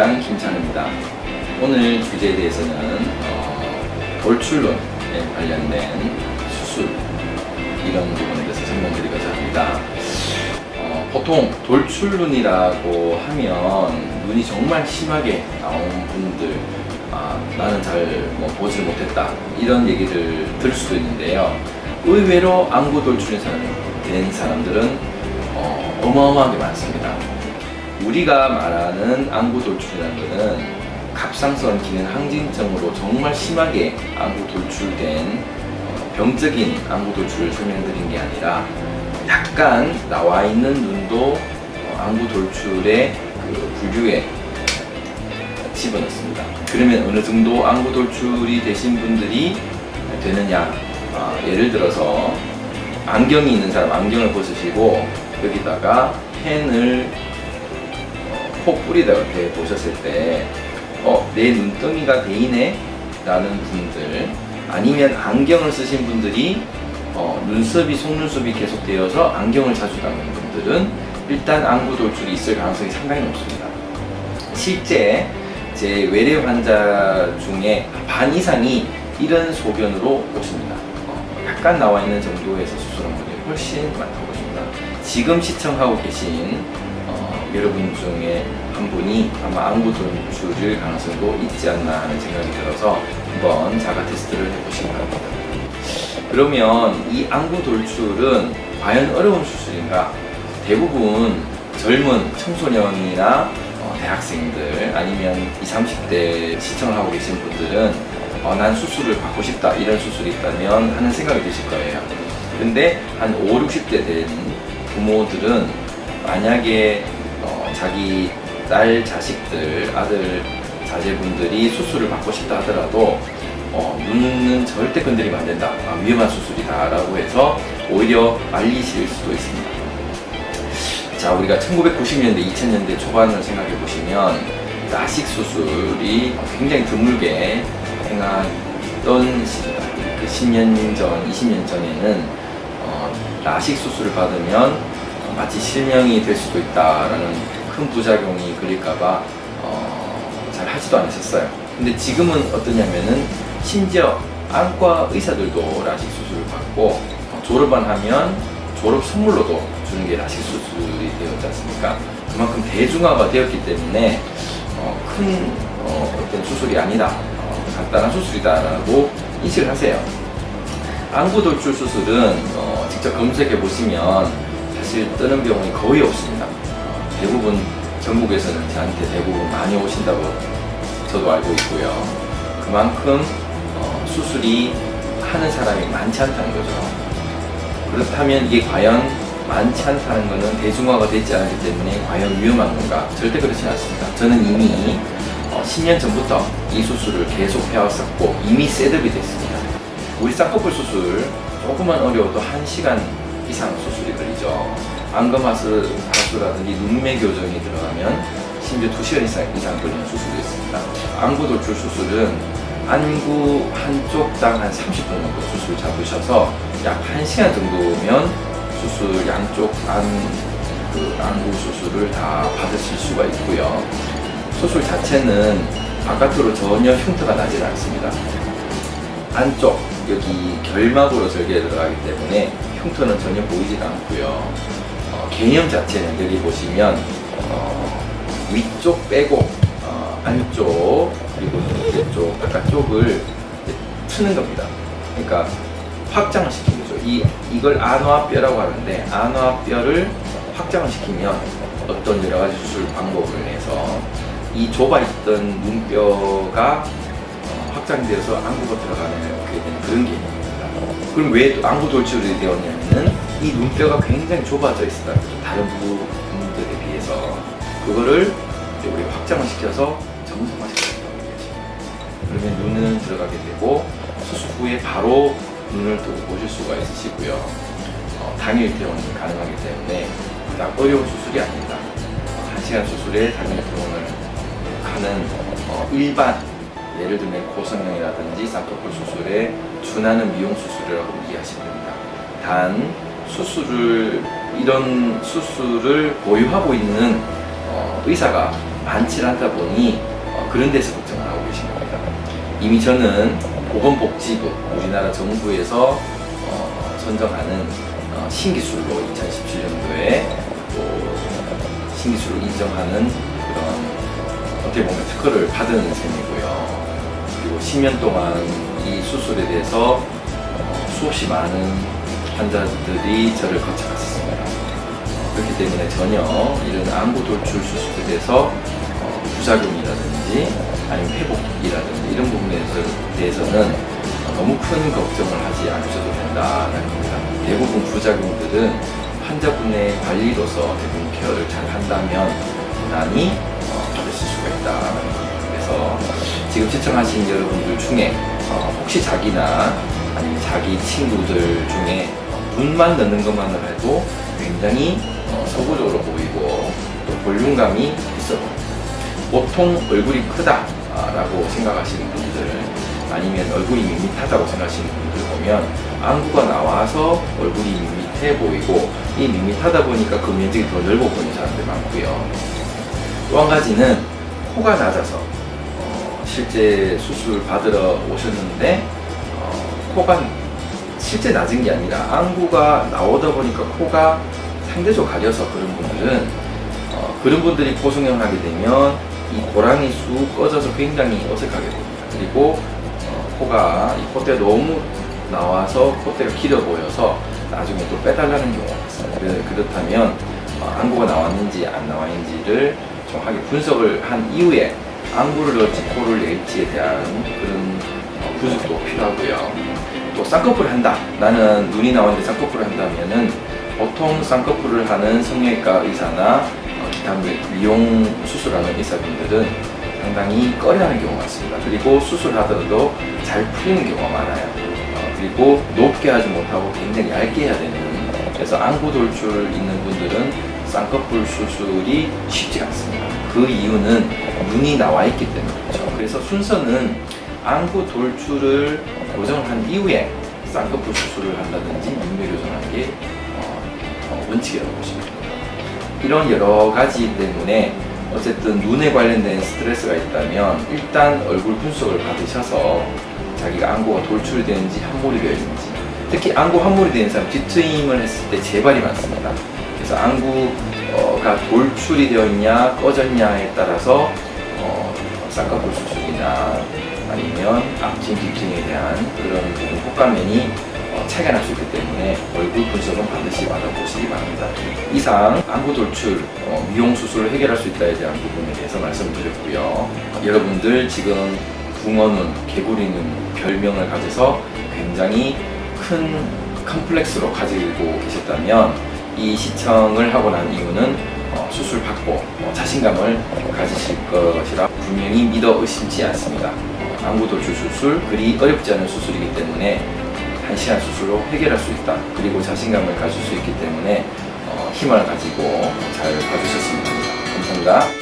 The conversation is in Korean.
원장 김찬우입니다. 오늘 주제에 대해서는 돌출론에 관련된 수술 이런 부분에 대해서 설명드리고자 합니다. 보통 돌출눈이라고 하면 눈이 정말 심하게 나온 분들, 나는 잘 보질 못했다 이런 얘기를 들을 수도 있는데요. 의외로 안구 돌출이 된 사람들은 어마어마하게 많습니다. 우리가 말하는 안구 돌출이라는 것은 갑상선 기능 항진증으로 정말 심하게 안구 돌출된 병적인 안구 돌출을 설명드린 게 아니라 약간 나와 있는 눈도 안구 돌출의 그 분류에 집어넣습니다. 그러면 어느 정도 안구 돌출이 되신 분들이 되느냐? 예를 들어서 안경이 있는 사람 안경을 벗으시고 여기다가 펜을 코 뿌리다가 이렇게 보셨을 때 내 눈덩이가 베이네? 라는 분들, 아니면 안경을 쓰신 분들이 눈썹이 속눈썹이 계속되어서 안경을 자주 닦는 분들은 일단 안구 돌출이 있을 가능성이 상당히 높습니다. 실제 제 외래 환자 중에 반 이상이 이런 소견으로 오십니다. 약간 나와 있는 정도에서 수술한 분이 훨씬 많다고 보십니다. 지금 시청하고 계신 여러분 중에 한 분이 아마 안구 돌출일 가능성도 있지 않나 하는 생각이 들어서 한번 자가 테스트를 해보시기 바랍니다. 그러면 이 안구 돌출은 과연 어려운 수술인가? 대부분 젊은 청소년이나 대학생들 아니면 20, 30대 시청을 하고 계신 분들은 난 수술을 받고 싶다 이런 수술이 있다면 하는 생각이 드실 거예요. 근데 한 5, 60대 된 부모들은 만약에 자기 딸 자식들, 아들 자제분들이 수술을 받고 싶다 하더라도 눈은 절대 건드리면 안 된다, 위험한 수술이다 라고 해서 오히려 말리실 수도 있습니다. 자, 우리가 1990년대, 2000년대 초반을 생각해 보시면 라식 수술이 굉장히 드물게 행하던 시기다. 그 10년 전, 20년 전에는 라식 수술을 받으면 마치 실명이 될 수도 있다라는 큰 부작용이 걸릴까봐 잘 하지도 않으셨어요. 근데 지금은 어떠냐면은 심지어 안과 의사들도 라식 수술을 받고 졸업만 하면 졸업 선물로도 주는 게 라식 수술이 되었지 않습니까? 그만큼 대중화가 되었기 때문에 큰 어떤 수술이 아니다, 간단한 수술이다라고 인식을 하세요. 안구 돌출 수술은 직접 검색해 보시면 사실 뜨는 병원이 거의 없습니다. 대부분 전국에서는 저한테 대부분 많이 오신다고 저도 알고 있고요. 그만큼 수술이 하는 사람이 많지 않다는 거죠. 그렇다면 이게 과연 많지 않다는 것은 대중화가 되지 않기 때문에 과연 위험한 건가? 절대 그렇지 않습니다. 저는 이미 10년 전부터 이 수술을 계속 해왔었고 이미 셋업이 됐습니다. 우리 쌍꺼풀 수술 조금만 어려워도 1시간 이상 수술이 걸리죠. 안검하수라든지 눈매 교정이 들어가면 심지어 2시간 이상 걸리는 수술도 있습니다. 안구 돌출 수술은 안구 한쪽당 한 30분 정도 수술 잡으셔서 약 1시간 정도면 수술 양쪽 안구 수술을 다 받으실 수가 있고요. 수술 자체는 바깥으로 전혀 흉터가 나지 않습니다. 안쪽 여기 결막으로 절개에 들어가기 때문에 흉터는 전혀 보이지도 않고요. 개념 자체는 여기 보시면 위쪽 빼고 안쪽 그리고 이쪽 바깥쪽을 트는 겁니다. 그러니까 확장을 시키는 거죠. 이걸 안화뼈라고 하는데 안화뼈를 확장을 시키면 어떤 여러 가지 수술 방법을 해서 이 좁아있던 눈뼈가 확장되어서 안구가 들어가는 그런 개념입니다. 그럼 왜 안구 돌출이 되었냐면은 이 눈뼈가 굉장히 좁아져 있어요. 다른 부분들에 비해서 그거를 우리 확장을 시켜서 정상화시키는 거죠. 그러면 눈은 들어가게 되고 수술 후에 바로 눈을 뜨고 보실 수가 있으시고요. 당일 퇴원이 가능하기 때문에 딱 어려운 수술이 아닙니다. 1시간 수술에 당일 퇴원을 가는 일반 예를 들면 고성형이라든지 쌍꺼풀 수술에 준하는 미용 수술이라고 이해하시면 됩니다. 단 이런 수술을 보유하고 있는 의사가 많지 않다 보니 그런 데서 걱정을 하고 계신 겁니다. 이미 저는 보건복지부, 우리나라 정부에서 선정하는 신기술로 2017년도에 또 신기술로 인정하는 그런 어떻게 보면 특허를 받은 셈이고요. 그리고 10년 동안 이 수술에 대해서 수없이 많은 환자들이 저를 거쳐갔습니다. 그렇기 때문에 전혀 이런 안구 돌출 수술에 대해서 부작용이라든지 아니면 회복이라든지 이런 부분에 대해서는 너무 큰 걱정을 하지 않으셔도 된다는 겁니다. 대부분 부작용들은 환자분의 관리로서 대부분 케어를 잘 한다면 무난히 받으실 수가 있다는 겁니다. 그래서 지금 시청하신 여러분들 중에 혹시 자기나 아니면 자기 친구들 중에 눈만 넣는 것만으로 해도 굉장히 서구적으로 보이고 또 볼륨감이 있어 보입니다. 보통 얼굴이 크다라고 생각하시는 분들 아니면 얼굴이 밋밋하다고 생각하시는 분들 보면 안구가 나와서 얼굴이 밋밋해 보이고 이 밋밋하다 보니까 그 면적이 더 넓어 보이는 사람들 많고요. 또 한 가지는 코가 낮아서 실제 수술 받으러 오셨는데 코가 실제 낮은 게 아니라 안구가 나오다 보니까 코가 상대적으로 가려서 그런 분들은 그런 분들이 코승형을 하게 되면 이 고랑이 쑥 꺼져서 굉장히 어색하게 보입니다. 그리고 코가 이 콧대가 너무 나와서 콧대가 길어 보여서 나중에 또 빼달라는 경우가 있습니다. 그렇다면 안구가 나왔는지 안 나왔는지를 정확하게 분석을 한 이후에 안구를 넣을지 코를 낼지에 대한 그런 분석도 필요하고요. 또 쌍꺼풀을 한다. 나는 눈이 나왔는데 쌍꺼풀을 한다면은 보통 쌍꺼풀을 하는 성형외과 의사나 기타 미용 수술하는 의사분들은 상당히 꺼려하는 경우가 많습니다. 그리고 수술하더라도 잘 풀리는 경우가 많아요. 그리고 높게 하지 못하고 굉장히 얇게 해야 되는, 그래서 안구 돌출 있는 분들은 쌍꺼풀 수술이 쉽지 않습니다. 그 이유는 눈이 나와 있기 때문이죠. 그래서 순서는 안구 돌출을 교정한 이후에 쌍꺼풀 수술을 한다든지 눈매 교정하는 게 원칙이라고 보시면 됩니다. 이런 여러 가지 때문에 어쨌든 눈에 관련된 스트레스가 있다면 일단 얼굴 분석을 받으셔서 자기가 안구가 돌출이 되는지 함몰이 되는지, 특히 안구 함몰이 되는 사람 뒤트임을 했을 때 재발이 많습니다. 그래서 안구가 돌출이 되어 있냐 꺼졌냐에 따라서 쌍꺼풀 수술이나 아니면 앞팀 뒤팀에 대한 그런 부분 효과면이 차이가 날 수 있기 때문에 얼굴 분석은 반드시 받아보시기 바랍니다. 이상 안구 돌출 미용 수술을 해결할 수 있다에 대한 부분에 대해서 말씀드렸고요. 여러분들 지금 붕어눈, 개구리눈 별명을 가져서 굉장히 큰 컴플렉스로 가지고 계셨다면 이 시청을 하고 난 이유는 수술 받고 자신감을 가지실 것이라 분명히 믿어 의심치 않습니다. 안구 돌출 수술 그리 어렵지 않은 수술이기 때문에 한시간 수술로 해결할 수 있다. 그리고 자신감을 가질 수 있기 때문에 힘을 가지고 잘 봐주셨으면 합니다. 감사합니다.